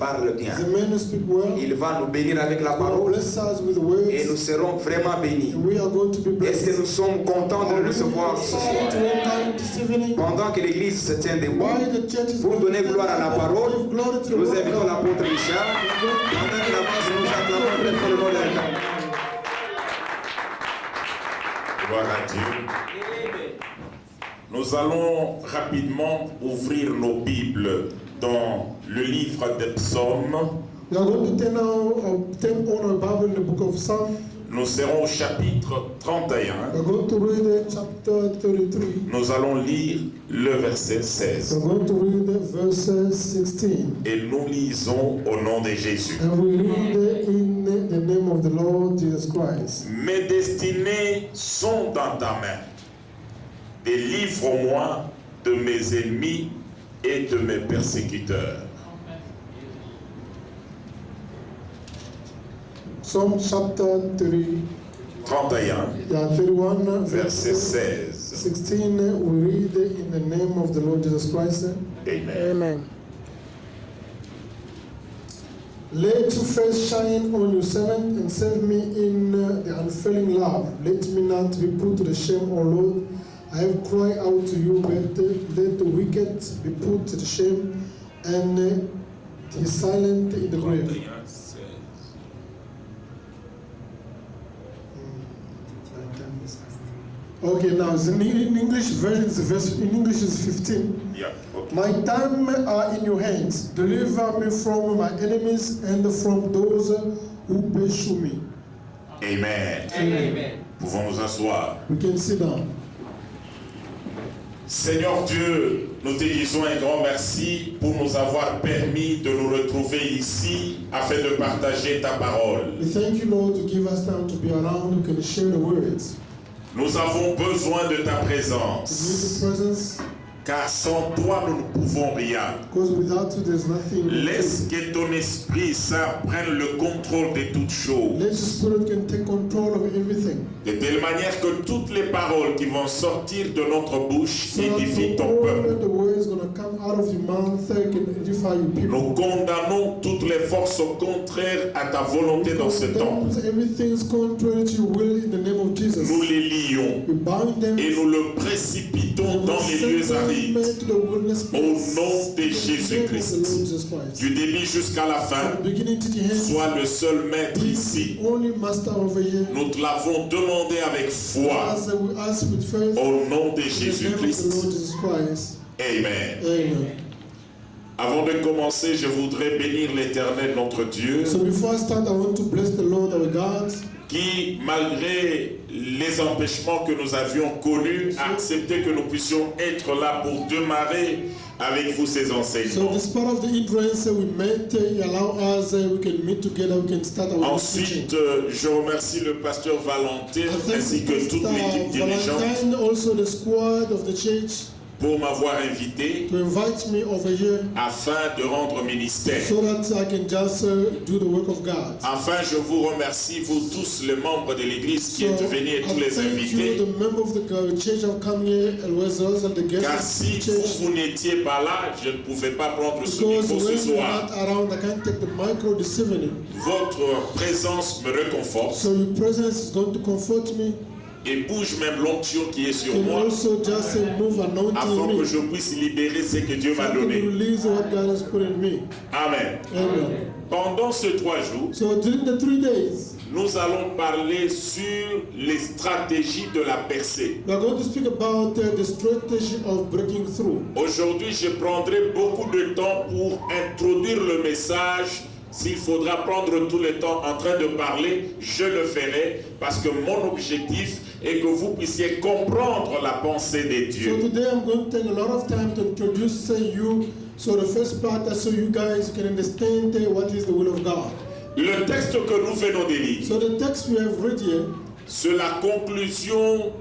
parle bien. He's a man who speaks well. Il va nous bénir avec la He will parole bless us with words. et nous serons vraiment bénis. And we are going to be Est-ce blessed. que nous sommes contents de le recevoir ce soir? To welcome this evening. Pendant que l'église se tient debout, While the church is pour donner gloire à la parole, give glory to the nous Lord. invitons l'apôtre Richard. Pendant que la masse nous acclamons très fort le nom de l'Éternel. Gloire à Dieu. Nous allons rapidement ouvrir nos Bibles dans le livre des Psaumes. We are going to turn on our Bible in the book of Psalms. Nous serons au chapitre 31. We are going to read chapter 33. Nous allons lire le verset We 16. are going to read verse 16. Et nous lisons au nom de Jésus. And we read in the name of the Lord Jesus Christ. Mes destinées sont dans ta main. Délivre-moi de mes ennemis et de mes persécuteurs. Psalm chapter 31, 31, verset verse 16. 16. We read in the name of the Lord Jesus Christ. Amen. Amen. Let your face shine on your servant and save me in the unfailing love. Let me not be put to the shame, O Lord. I have cried out to you, but let the wicked be put to the shame and he is silent in the grave. 31, 16. Okay, now in English version, in English is 15. Yeah, okay. My time are in your hands. Deliver me from my enemies and from those who pursue me. Amen. Amen. Pouvons nous asseoir. We can sit down. Seigneur Dieu, nous te disons un grand merci pour nous avoir permis de nous retrouver ici afin de partager ta parole. We thank you, Lord, to give us time to be around. We can share the words. Nous avons besoin de ta We need présence, the presence, car sans toi nous ne pouvons rien. because without you, there's nothing. we can Laisse do. que ton Esprit Saint prenne le contrôle de toutes choses, Let the Spirit can take control of everything. de telle manière que toutes les paroles qui vont sortir de notre bouche So that édifient ton all peuple. the words going to come out of your mouth can edify your people. Nous condamnons toutes les forces contraires à ta volonté dans ce temple. Everything is contrary to your will in the name of Jesus. Nous les lions We bind them et nous le précipitons dans les lieux arides. Au nom de Jésus-Christ, du début jusqu'à la fin, sois le seul maître ici. Nous te l'avons demandé avec foi. Au nom de Jésus-Christ. Amen. Amen. Avant de commencer, je voudrais bénir l'Éternel, notre Dieu, So before I start, I want to bless the Lord our God, qui, malgré les empêchements que nous avions connus, a accepté que nous puissions être là pour démarrer avec vous ces so enseignements. despite of the influence we met, he allow us, we can meet together, we can start our Ensuite, teaching. je remercie le pasteur Valentin I thank ainsi que toute l'équipe dirigeante Valentine, also the squad of the church, pour m'avoir invité to invite me over here afin de rendre ministère. so that I can just do the work of God. Enfin, je vous remercie, vous tous les membres de l'église qui êtes venus et tous les I thank invités. you, the member of the church have come here, and also the guests Car of si the church. vous n'étiez pas là, je ne pouvais pas prendre ce Because micro ce when you're soir. not around, I can't take the micro this evening. Votre présence me réconforte So your presence is going to comfort me. et bouge même l'onction qui est sur Can moi also just move anointing afin in que me. je puisse libérer ce que Dieu So m'a I can donné. release what God has put in me. Amen. Amen. Pendant ces 3 jours, So during the 3 days, nous allons parler sur les stratégies de la percée. we are going to speak about the strategy of breaking through. Aujourd'hui, je prendrai beaucoup de temps pour introduire le message. S'il faudra prendre tout le temps en train de parler, je le ferai parce que mon objectif est que vous puissiez comprendre la pensée de So Dieu. today I'm going to take a lot of time to introduce you. So the first part, so you guys can understand what is the will of God. Le texte que nous venons de lire, So the text we have read here, c'est la conclusion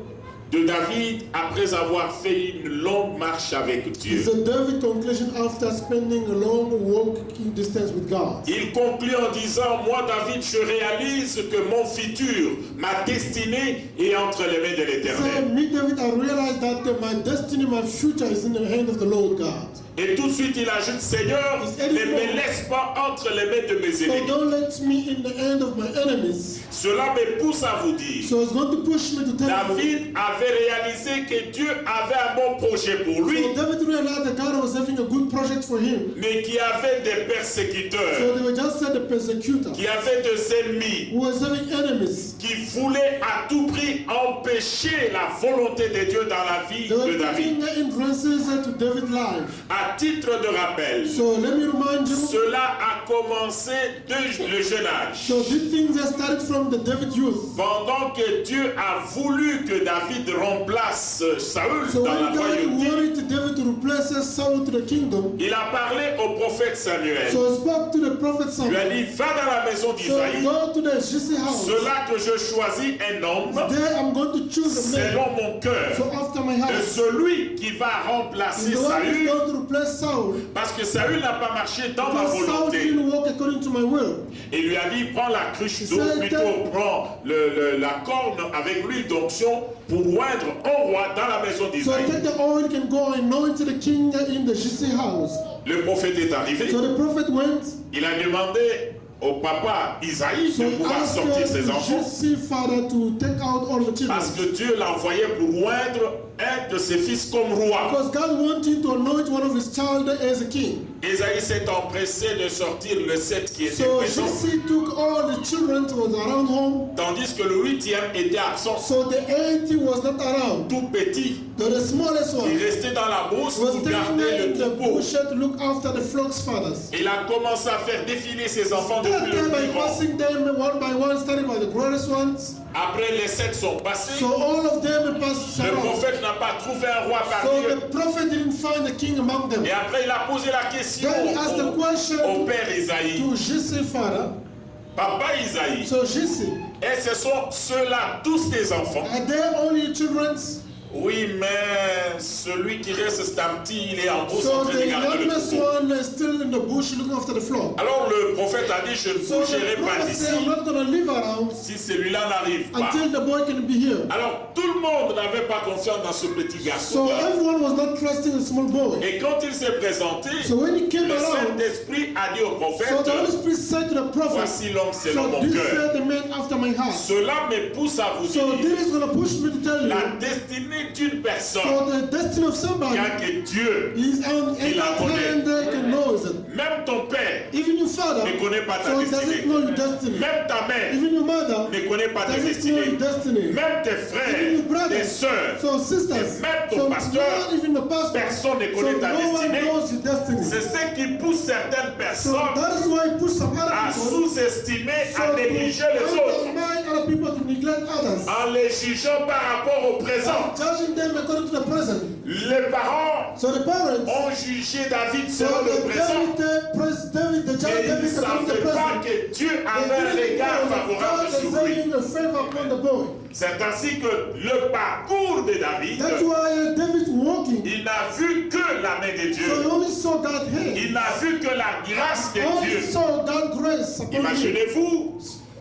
de David après avoir fait une longue marche avec Dieu. is a David conclusion after spending a long walking distance with God. Il conclut en disant, moi David, je réalise que mon futur, ma destinée est entre les mains de So l'Éternel. me, David, I realized that my destiny, my future is in the hand of the Lord God. Et tout de suite il ajoute, Seigneur, ne me laisse pas entre les mains de mes So ennemis. don't let me in the hand of my enemies. Cela me pousse à vous dire, So it's going to push me to tell you. David avait réalisé que Dieu avait un bon projet pour lui, So David realized that God was having a good project for him. mais qui avait des So persécuteurs, they were just said the persecutor qui avait des ennemis, who was having enemies. qui voulaient à tout prix empêcher la volonté de Dieu dans la vie They were de David. putting hindrances to David's life. À titre de rappel, So let me remind you. cela a commencé dès le jeune âge. So these things have started from the David youth. Pendant que Dieu a voulu que David remplace Saül So dans la when God royauté, wanted David to replace Saul to the kingdom, il a parlé au prophète Samuel. so he spoke to the prophet Il lui a Samuel. dit, va dans la maison So d'Isaïe, go to the Jesse house. cela que je choisis un homme There I'm going to choose a man. selon mon cœur. So after my De house, celui qui va remplacer the one who's Saül, going to replace Saul, parce que Saül n'a pas marché dans ma because Saul volonté. didn't walk according to my will. Il lui a dit, prends la cruche d'eau, said, plutôt prends la corne avec l'huile d'onction pour oindre un roi dans la maison So d'Isaïe. take the oil, can go and anoint the king in the Jesse house. Le prophète est arrivé, So the prophet went. il a demandé au papa Isaïe So de he pouvoir asked sortir ses enfants, Jesse father to take out all the children. parce que Dieu l'a envoyé pour oindre un de ses fils comme roi. Because God wanted to anoint one of his child as a king. Isaïe s'est empressé de sortir le 7 qui était So présent, Jesse took all the children who was around home. tandis que le 8e était absent, So the 80 was not around. tout petit. The smallest Il one restait dans la brousse was pour taken garder in le the troupeau. bush to look after the flock's fathers. Il a commencé à faire défiler ses enfants That depuis le time by plus grand. passing them one by one, starting by the greatest ones. Après les 7 sont passés, So all of them passed le around. prophète n'a pas trouvé un roi So parmi eux. the prophet didn't find a king among them. Et après il a posé la question Then he asked the question au père Isaïe, to Jesse father. papa Isaïe, So Jesse, et ce sont ceux-là tous tes enfants? are there only children? Oui, mais celui qui reste c'est un petit, il est en brousse en So train de the garder le youngest troupeau. one is still in the bush looking after the flock. Alors le prophète a dit, je ne So the bougerai pas prophet said, I'm d'ici not going to live around si celui-là n'arrive pas. until the boy can be here. Alors tout le monde n'avait pas confiance dans ce petit So garçon. everyone was not trusting the small boy. Et quand il s'est présenté, So when he came le around, Saint-Esprit a dit au so prophète, the Holy Spirit said to the prophet, voici l'homme selon so mon this cœur. is the man after my heart. Cela me pousse à vous So dire, this is going to push me to tell la you, destinée d'une personne, so the destiny of somebody bien que Dieu, is on Il la that connaît. hand they can know it. même ton père Even your father, ne connaît pas ta so he destinée. doesn't know your destiny. Même ta mère Even your mother ne connaît pas ta doesn't know destinée. your destiny. Même tes Even frères, your brothers, tes sœurs, so sisters, même ton so pasteur, not even the pastor, personne ne so connaît ta no one destinée. knows your destiny. C'est ce qui pousse certaines So personnes that is why he puts some other à people sous-estimer, so à to négliger les autres, undermine other people, to neglect others, en les jugeant par rapport au présent. judging them according to the present. Les parents So the parents, ont jugé David so selon le the présent, David, the child mais ils David ne according to the savaient pas present. que Dieu They avait un didn't regard know that favorable God is sur lui. having a favor upon the boy. C'est ainsi que le parcours de David, That's why David walking, il n'a vu que la main de so he Dieu. only saw God's hand. Il n'a vu que la grâce de Only Dieu. saw God's grace upon him. Imaginez-vous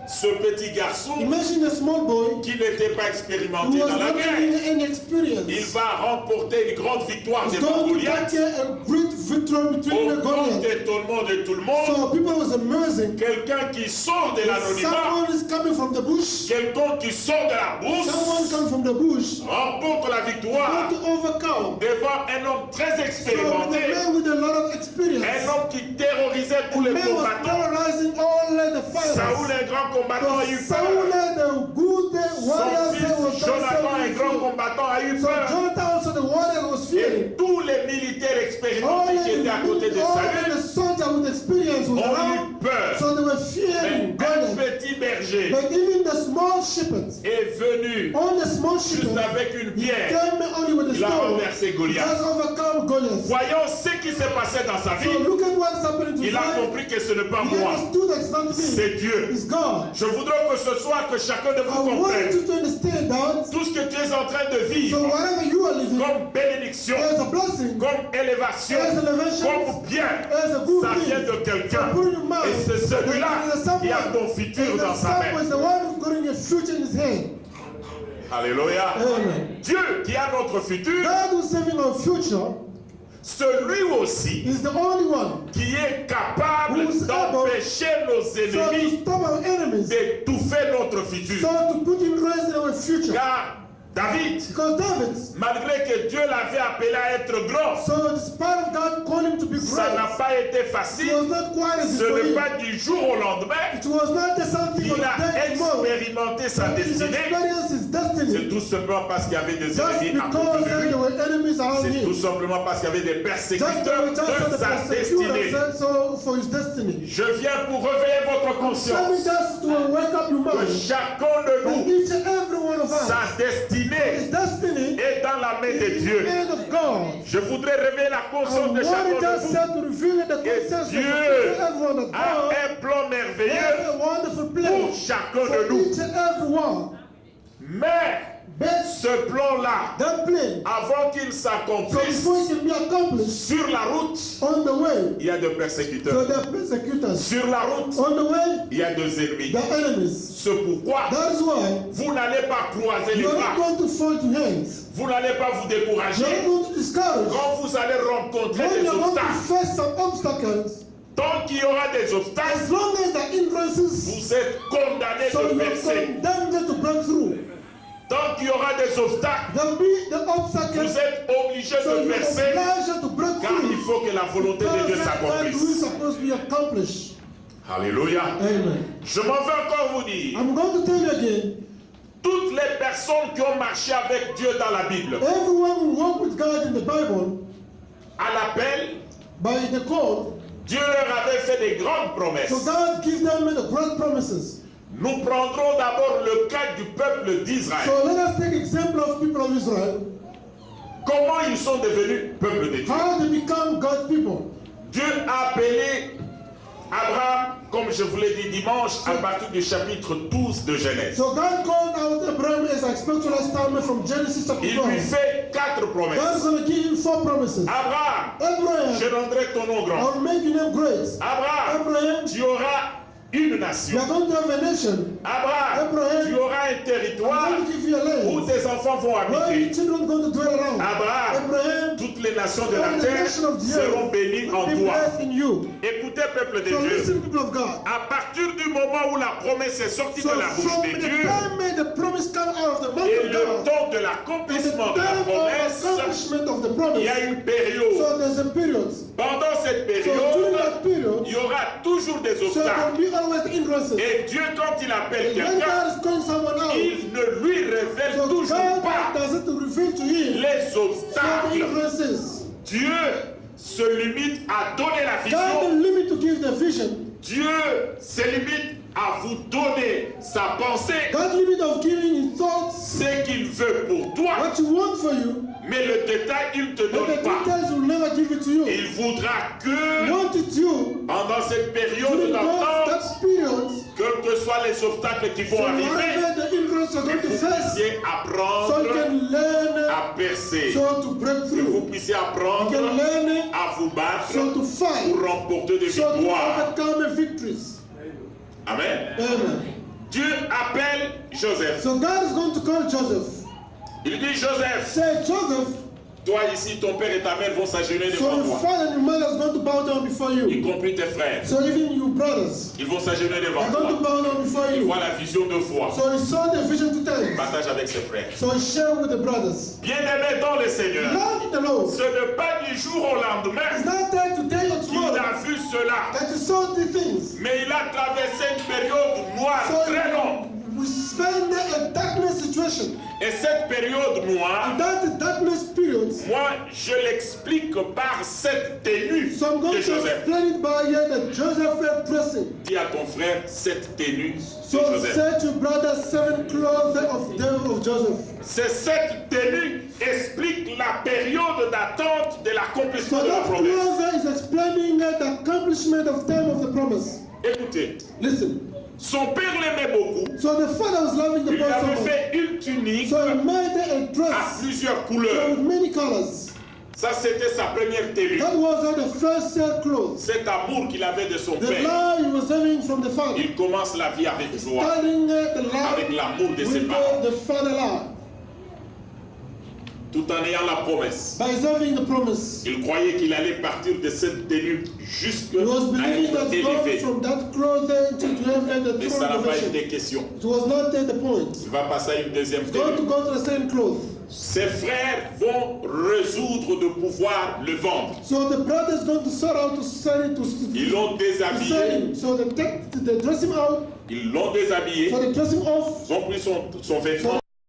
ce petit garçon Imagine a small boy qui n'était pas who expérimenté was dans la not having guerre. any Il experience. va remporter une grande victoire He's devant going to Goliath. take a great victory between Au the grand Goliath. étonnement de tout le monde, So people was amazing. quelqu'un qui sort de l'anonymat, Someone is coming from the bush. quelqu'un qui sort de la Someone brousse, come from the bush. remporte la victoire How to overcome. devant un homme très So the expérimenté, man with a lot of experience. un homme qui terrorisait tous les Man was combattants. terrorizing all the Saoul, fighters. un grand combattant, a eu So Saul, peur. the good Son warrior, was fils Jonathan, un grand combattant, a eu So peur. Jonathan also the warrior was fearing. Et tous les militaires All expérimentés qui étaient à côté de the Saül soldiers with experience was ont around. eu peur. So they were fearing Mais un Goliath. petit berger But even the small shepherds, est venu all the small juste shepherds, avec une he pierre. came only with a Il a stone. renversé Goliath. Just overcome Goliath. Voyons ce qui s'est passé dans sa So vie. look at what's happening to Il a Zion. compris que ce n'est pas He moi, understood that it's not me. c'est Dieu. It's God. Je voudrais que ce soir que chacun de I vous want comprenne you to understand that. tout ce que tu es en train de So vivre whatever you are living, comme bénédiction, there's a blessing, comme élévation, there's elevation, comme bien, there's a good ça vient thing. de quelqu'un. So put in your mind, Et c'est celui-là qui a ton futur dans sa main. is the one who's got your future in his hand. Alléluia. Amen. Dieu qui a notre futur God who's saving our future celui aussi is the only one qui est capable Who is d'empêcher nos so to ennemis stop our enemies, d'étouffer notre futur. so to put in rest in our future. Car David, Because David, malgré que Dieu l'avait appelé à être grand, so despite of God calling him to be ça n'a great, pas été it facile. was not quite easy Ce for n'est him. pas du jour au lendemain. It was not the something of Il a the day tomorrow. expérimenté sa He destinée. experienced his destiny. C'est tout simplement parce qu'il y avait des Just ennemis à because côté de there lui. were enemies around C'est tout him. simplement parce qu'il y avait des Just persécuteurs the de sa destinée. persecutors so for his destiny. Je viens pour réveiller votre Let me conscience. just to wake up your Que mind. chacun de And nous, each and every one of us, sa his destinée destiny est dans la main de is in Dieu. the hand of God. Je voudrais réveiller la conscience And de what chacun it de just vous. said to reveal the conscience of Dieu everyone that A God un plan has merveilleux a wonderful pour plan chacun de for nous. each and every one. Mais But ce plan-là, that plan, avant qu'il so s'accomplisse, before it can be accomplished sur la route, on the way, il y a des so persécuteurs. the persecutors, Sur la route, on the way, il y a des ennemis. the enemies. C'est pourquoi That's why vous n'allez pas croiser les you're not bras. going to fold your hands. Vous n'allez pas vous You're décourager. not going to discourage. Quand vous allez rencontrer When des you're going to obstacles, face some obstacles, tant qu'il y aura des as obstacles, long as the hindrances, vous êtes condamnés so de you're percer. condemned to break through. Tant qu'il y aura des obstacles, There'll be the obstacles, vous êtes obligés so de you're percer, obliged to break car il through. faut que la volonté de Dieu Because that will s'accomplisse. supposed to be accomplished. Alléluia. Amen. Je m'en vais encore vous dire, I'm going to tell you again, toutes les personnes qui ont marché avec Dieu dans la Bible, everyone who walked with God in the Bible, à l'appel, by the call, Dieu leur avait fait des grandes promesses. so God gives them the great promises. Nous prendrons d'abord le cas du peuple d'Israël. So let us take example of people of Israel, Comment ils sont devenus peuple de Dieu. how they become God's people. Dieu a appelé Abraham, comme je vous l'ai dit dimanche, à partir du chapitre 12 de Genèse. So God called out Abraham, as I explained to last time from Genesis chapter Il 12. lui fait 4 God is promesses. going to give him 4 promises. Abraham, Abraham, je rendrai ton nom grand. I will make your name great. Abraham, Abraham, tu auras une you nation. are going to have a nation. Abraham, Abraham, tu auras un I'm territoire going to give you a où land tes enfants vont where your habiter. children are going to dwell around. Abraham, Abraham, toutes les nations de la all the terre nations of the seront earth bénies en will be toi. blessed in you. Écoutez, peuple de So Dieu. listen, people of God. À partir du moment où la promesse est sortie So de la bouche from de the Dieu time when the promise come out of the mouth et of le God, temps de and the l'accomplissement de la time of promesse, accomplishment of the il promise, y a une période. so there's a period. Pendant cette So during période, that period, il y aura toujours des so there obstacles. will be always hindrances. Et Dieu, quand il appelle When quelqu'un, God is calling someone out, il ne lui révèle so toujours God pas doesn't reveal to him les some obstacles. hindrances. Dieu se limite à donner la God vision. don't limit to give the vision. Dieu se limite à vous donner sa pensée, God limit of giving his thoughts, ce qu'il veut pour toi. what you want for you, Mais le détail, il ne te but the donne pas. details will never give it to you. Il voudra He que wanted you pendant cette période during d'attente, that period, quels que soient les obstacles qui so vont arriver, whatever the hindrances are going to vous face, puissiez so you apprendre can learn à percer. so to break Que vous through. puissiez You apprendre can learn à vous battre so to fight, pour remporter des so to victoires. overcome victories. Amen. Amen. Dieu appelle Joseph. So God is going to call Joseph. Il dit Joseph, Say, Joseph, toi ici, ton père et ta mère vont s'agenouiller so devant your toi, father and your mother is going to bow down before y you. compris tes frères. So even your brothers Ils vont s'agenouiller devant are going to toi. bow down before Il you. voit la vision deux fois. So he saw the vision two times. Partage avec ses frères. So he shared with the brothers. Bien-aimé dans le Seigneur, Love in the Lord. ce n'est pas du jour au It's lendemain not there today or qu'il tomorrow a vu cela, that you saw the things. mais il a traversé une période noire So très longue. we spend a darkness situation. Et cette période noire, And that darkness period, moi, je l'explique par cette tenue so I'm de going to Joseph. explain it by here that Joseph was dressing. Dis à ton frère cette tenue de So Joseph. say to brother 7 clothes of Joseph. C'est cette tenue explique la période d'attente de l'accomplissement So de la that promesse. cloth is explaining the accomplishment of time of the promise. Écoutez, Listen. son père l'aimait beaucoup. So the father was loving the Il boy lui so avait much. fait une tunique So he made a à dress plusieurs so couleurs. with many colors. Ça, c'était sa première tenue. That was the first clothes. Cet amour qu'il avait de son The père. love he was having from the father. Il commence la vie avec joie, Starting the love avec l'amour de ses with parents. the father love. tout en ayant la promesse. by serving the promise. Il croyait qu'il allait partir de cette tenue jusqu'à He was believing être that God élevé. from that clothing to have the Mais throne ça n'a pas elevation. été question. It was not the point. Il va passer à une deuxième He's going to tenue. go to the same cloth. Ses frères vont résoudre de pouvoir le vendre. So the brother is going to sort out to sell it to Ils l'ont sell déshabillé. him. So they dress him out. Ils l'ont déshabillé. So they dress him off. Ils ont pris son vêtement.